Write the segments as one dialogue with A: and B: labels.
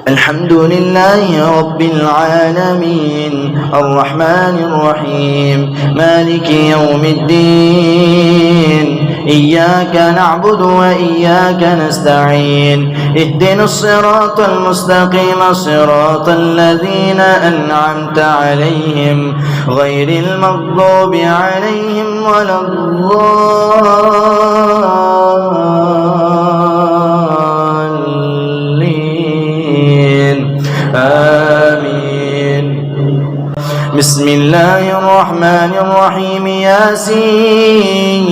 A: الحمد لله رب العالمين الرحمن الرحيم مالك يوم الدين إياك نعبد وإياك نستعين اهدنا الصراط المستقيم صراط الذين أنعمت عليهم غير المغضوب عليهم ولا الضالين آمين. بسم الله الرحمن الرحيم ياسين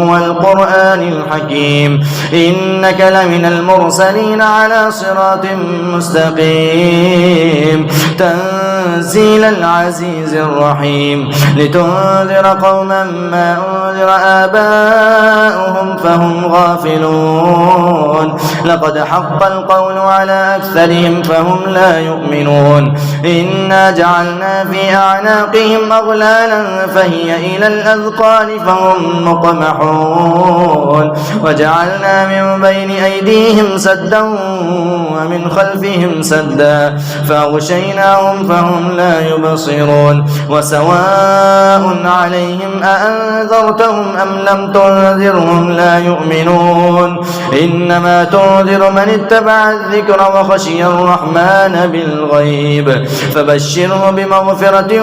A: والقرآن الحكيم إنك لمن المرسلين على صراط مستقيم تنزيل العزيز الرحيم لتنذر قوما ما أنذر آباؤهم فهم غافلون لقد حق القول على أكثرهم فهم لا يؤمنون إنا جعلنا في أعناقهم أغلالا فهي إلى الأذقان فهم مقمحون وجعلنا من بين أيديهم سدا ومن خلفهم سدا فأغشيناهم فهم لا يبصرون وسواء عليهم أأنذرتهم أم لم تنذرهم لا يؤمنون إنما تنذر من اتبع الذكر وخشي الرحمن بالغيب فبشره بمغفرة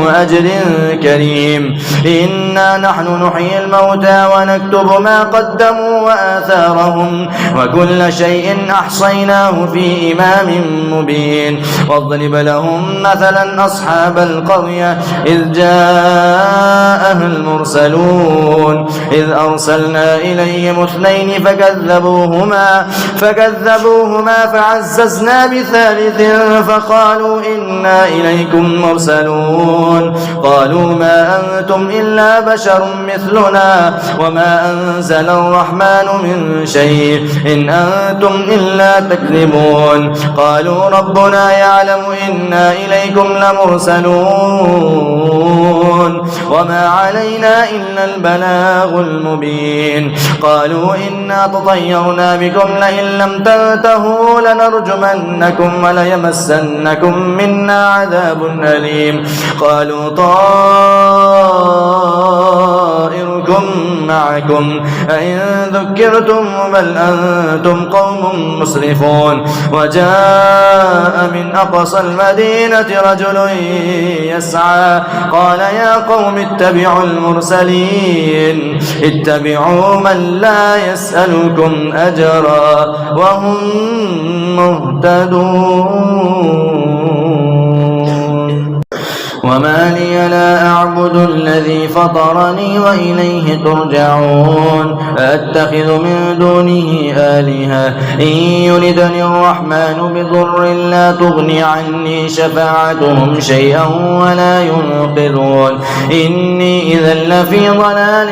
A: وأجر كريم إنا نحن نحيي الموتى ونكتب ما قدموا وآثارهم وكل شيء أحصيناه في إمام مبين واضرب لهم مثلا أصحاب القرية إذ جاءها المرسلون إذ أرسلنا إليهم اثنين فكذبوهما فعززنا بثالث فقالوا إنا إليكم مرسلون قالوا ما أنتم إلا بشر مثلنا وما أنزل الرحمن من شيء إن أنتم إلا تكذبون قالوا ربنا يعلم إنا إليكم لمرسلون وما علينا إلا البلاغ المبين قالوا إنا تطيرنا بكم لئن لم تنتهوا لنرجمنكم وليمسنكم منا عذاب أليم قالوا طائركم معكم أئن ذكرتم بل أنتم قوم مسرفون وجاء من أقصى المدينة رجل يسعى قال يا قوم اتبعوا المرسلين اتبعوا من لا يسألكم أجرا وهم مهتدون وما لي لا أعبد الذي فطرني وإليه ترجعون أتخذ من دونه آلهة إن يردني الرحمن بضر لا تغني عني شفاعتهم شيئا ولا ينقذون إني إذا لفي ضلال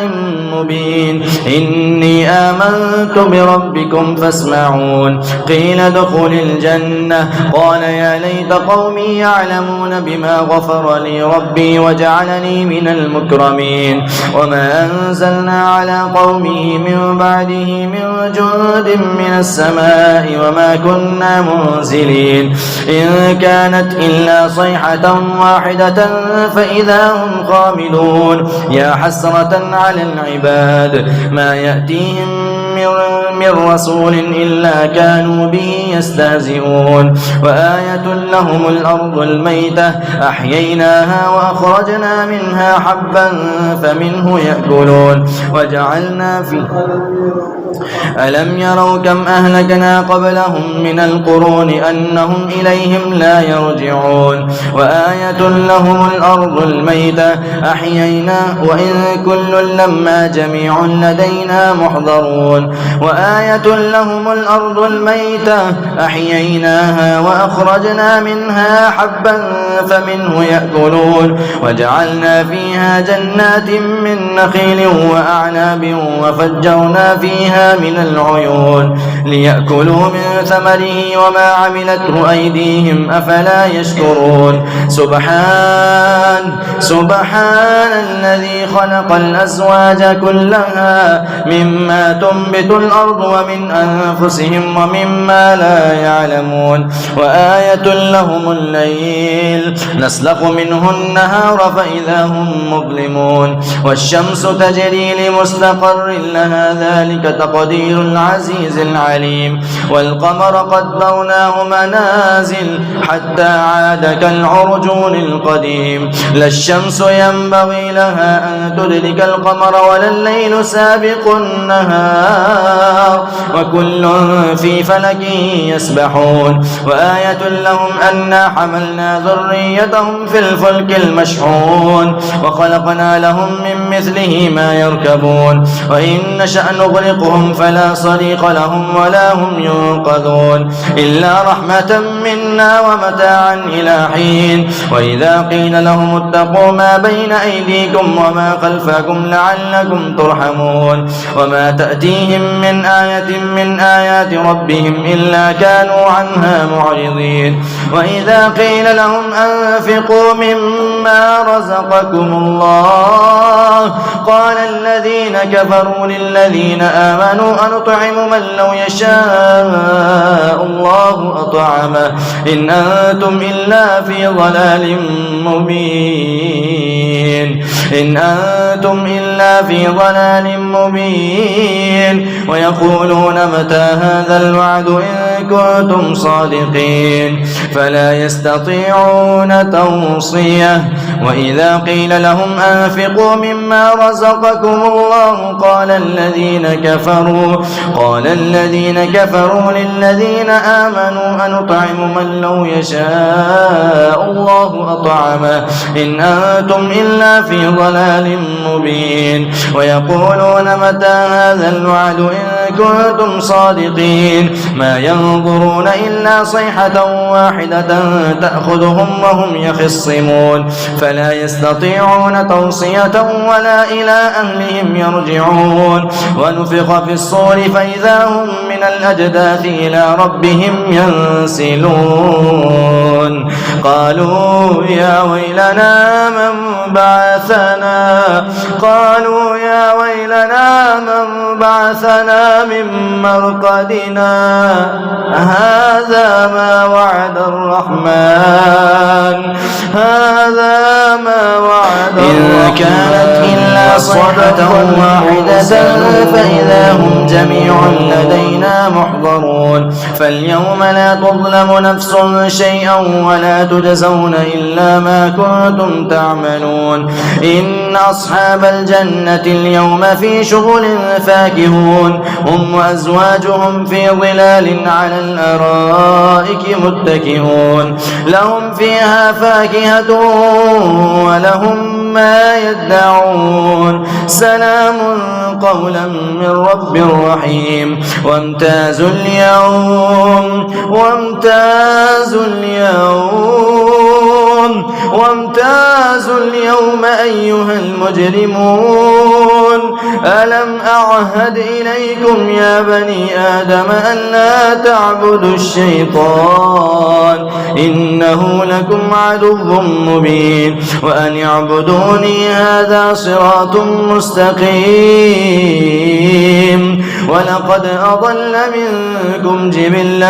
A: مبين إني آمنت بربكم فاسمعون قيل ادخل الجنة قال يا ليت قومي يعلمون بما غفر لي ربي وجعلني من المكرمين وما أنزلنا على قومه من بعده من جند من السماء وما كنا منزلين إن كانت إلا صيحة واحدة فإذا هم خامدون يا حسرة على العباد ما يأتيهم من رسول إلا كانوا به يستهزئون وآية لهم الأرض الميتة أحييناها وأخرجنا منها حبا فمنه يأكلون وجعلنا في ألم يروا كم أهلكنا قبلهم من القرون أنهم إليهم لا يرجعون وآية لهم الأرض الميتة أحييناها وإن كل لما جميع لدينا محضرون وآية لهم الأرض الميتة أحييناها وأخرجنا منها حبا فمنه يأكلون وجعلنا فيها جنات من نخيل وأعناب وفجرنا فيها من العيون ليأكلوا من ثمره وما عملته أيديهم أفلا يشكرون سبحان الذي خلق الأزواج كلها مما تنبت تنبت الأرض ومن أنفسهم ومما لا يعلمون وآية لهم الليل نسلخ منه النهار فإذا هم مظلمون والشمس تجري لمستقر لها ذلك تقدير العزيز العليم والقمر قدرناه منازل حتى عاد كالعرجون القديم لا الشمس ينبغي لها أن تدرك القمر ولا الليل سابق النهار وكل في فلك يسبحون وآية لهم أنا حملنا ذريتهم في الفلك المشحون وخلقنا لهم من مثله ما يركبون وإن نشأ نغرقهم فلا صريخ لهم ولا هم ينقذون إلا رحمة منا ومتاعا إلى حين وإذا قيل لهم اتقوا ما بين أيديكم وما خلفكم لعلكم ترحمون وما تأتيهم من آية من آيات ربهم إلا كانوا عنها معرضين وإذا قيل لهم أنفقوا مما رزقكم الله قال الذين كفروا للذين آمنوا أنطعم من لو يشاء الله أطعمه إن أنتم إلا في ضلال مبين إن أنتم إلا في ضلال مبين ويقولون متى هذا الوعد إن كنتم صادقين فلا يستطيعون توصية وإذا قيل لهم أنفقوا مما رزقكم الله قال الذين كفروا للذين آمنوا أنطعم من لو يشاء الله أطعمه إن أنتم إلا في ضلال مبين ويقولون متى هذا الوعد إن كنتم صادقين ما ينظرون إلا صيحة واحدة تأخذهم وهم يخصمون فلا يستطيعون توصية ولا إلى أهلهم يرجعون ونفخ في الصور فإذا هم من الأجداث إلى ربهم ينسلون قالوا يا ويلنا من بعثنا من مرقدنا هذا ما وعد الرحمن إن كانت إلا صيحة واحدة فإذا هم جميع لدينا محضرون فاليوم لا تظلم نفس شيئا ولا تجزون إلا ما كنتم تعملون إن أصحاب الجنة اليوم في شغل فاكهون هم وأزواجهم في ظلال على الأرائك متكئون لهم فيها فاكهة ولهم ما يدعون سلام قولا من رب رحيم وامتازوا اليوم أيها المجرمون ألم أعهد إليكم يا بني آدم ألا تعبدوا الشيطان إنه لكم عدو مبين وأن اعبدوني هذا صراط مستقيم ولقد أضل منكم جبلا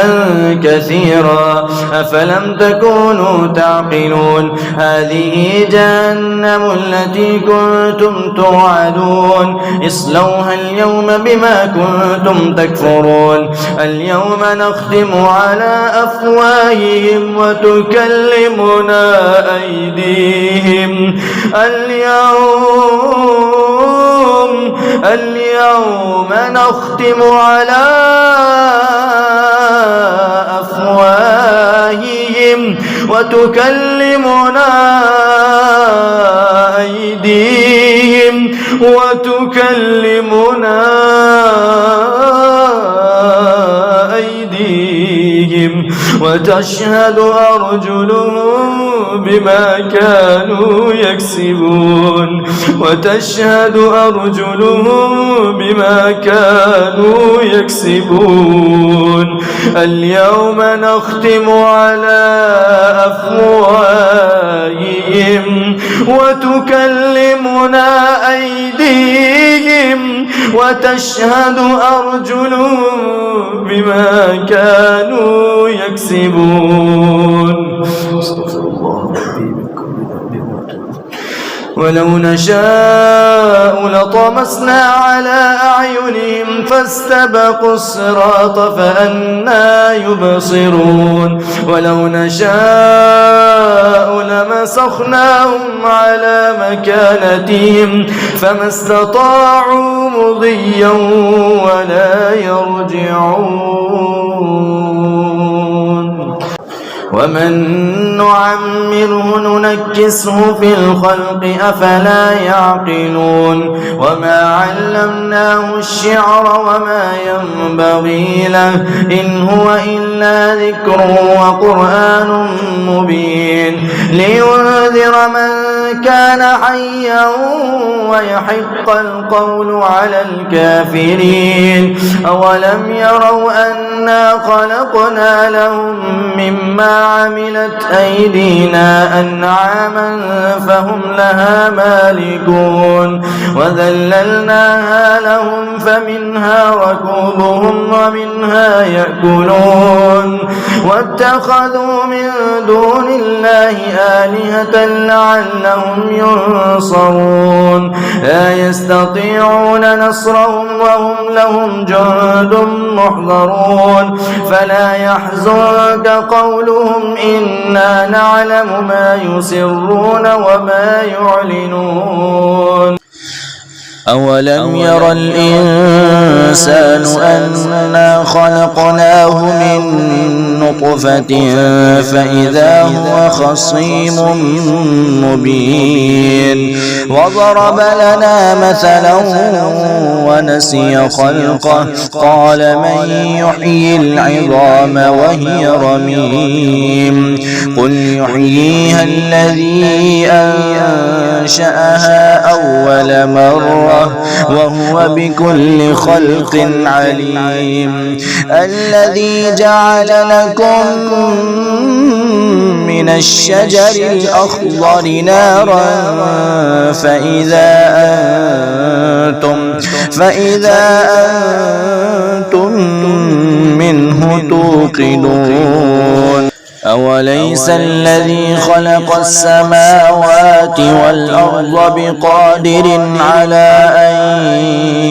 A: كثيرا أفلم تكونوا تعقلون هذه جهنم التي كنتم توعدون اصلوها اليوم بما كنتم تكفرون اليوم نختم على أفواههم وتكلمنا أيديهم اليوم نختم على أفواههم وتكلمنا أيديهم أيديهم وتشهد أرجلهم بما كانوا يكسبون وتشهد أرجلهم بما كانوا يكسبون اليوم نختم على أفواههم وتكلمنا أيديهم وتشهد أرجلهم بما كانوا يكسبون. استغفر الله ولو نشاء لطمسنا على أعينهم فاستبقوا الصراط فأنى يبصرون ولو نشاء لمسخناهم على مكانتهم فما استطاعوا مضيا ولا يرجعون ومن نعمره ننكسه في الخلق أفلا يعقلون وما علمناه الشعر وما ينبغي له إن هو إلا ذكر وقرآن مبين لينذر من كان حيا ويحق القول على الكافرين أولم يروا أنا خلقنا لهم مما عملت أيدينا أنعاما فهم لها مالكون وذللناها لهم فمنها ركوبهم ومنها يأكلون واتخذوا من دون الله آلهة لعلهم ينصرون لا يستطيعون نصرهم وهم لهم جند محضرون فلا يحزنك قولهم إنا نعلم ما يسرون وما يعلنون أولم ير الإنسان أنا خلقناه من نطفة فإذا هو خصيم مبين وضرب لنا مثلا ونسي خلقه قال من يحيي العظام وهي رميم قل يحييها الذي أنشأها أول مرة وهو بكل خلق عليم الذي جعل لكم من الشجر الأخضر نارا فإذا أنتم منه توقدون أوليس الذي خلق السماوات والأرض بقادر على أن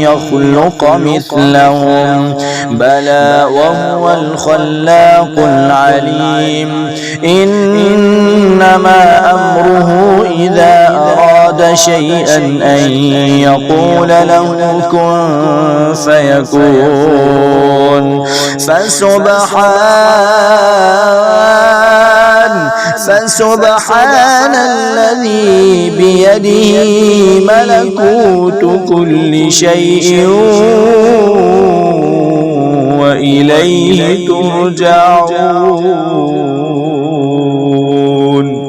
A: يخلق مثلهم بلى وهو الخلاق العليم إنما أمره إذا أراد شيئا أن يقول له كن فيكون فسبحان الذي بيده ملكوت كل شيء وإليه ترجعون.